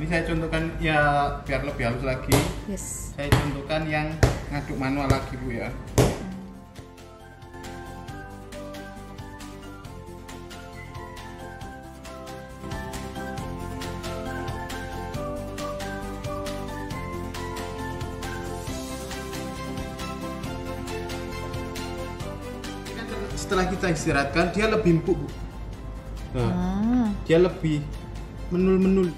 Ini saya contohkan ya biar lebih halus lagi. Yes. Saya contohkan yang ngaduk manual lagi Bu ya. Setelah kita istirahatkan dia lebih empuk Bu. Nah, dia lebih menul-menul.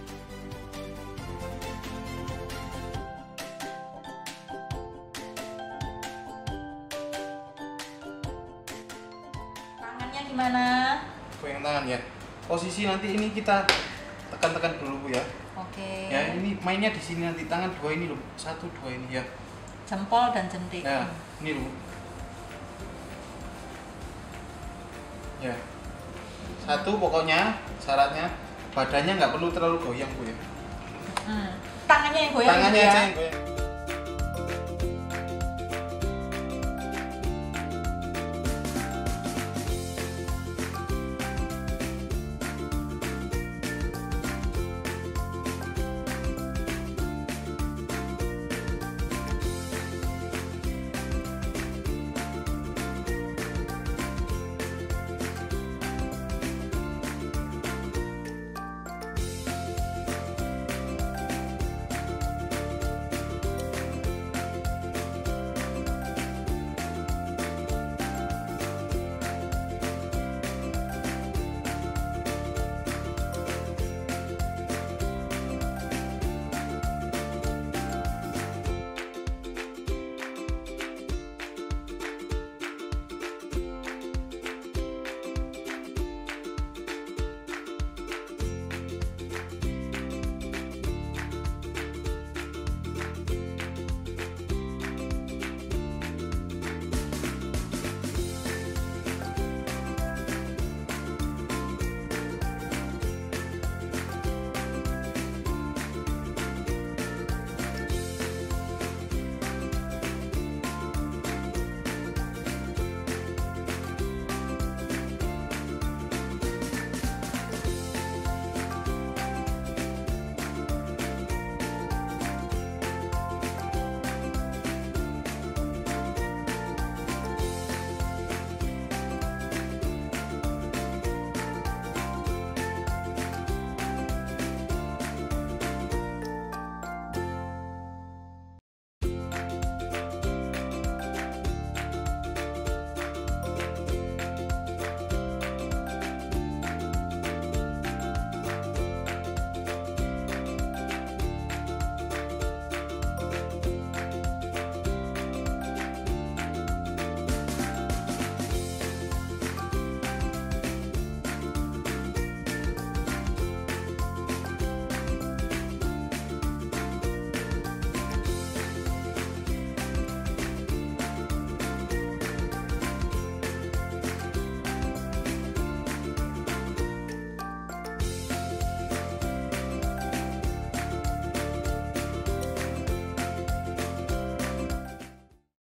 Tangannya gimana? Goyang tangan ya. Posisi nanti ini kita tekan-tekan dulu Bu ya. Oke. Ya ini mainnya di sini nanti tangan dua ini loh, satu dua ini ya. Jempol dan jentik. Nah ini loh. Ya. Satu pokoknya syaratnya badannya nggak perlu terlalu goyang Bu ya. Tangannya yang goyang. Tangannya ya? aja yang goyang.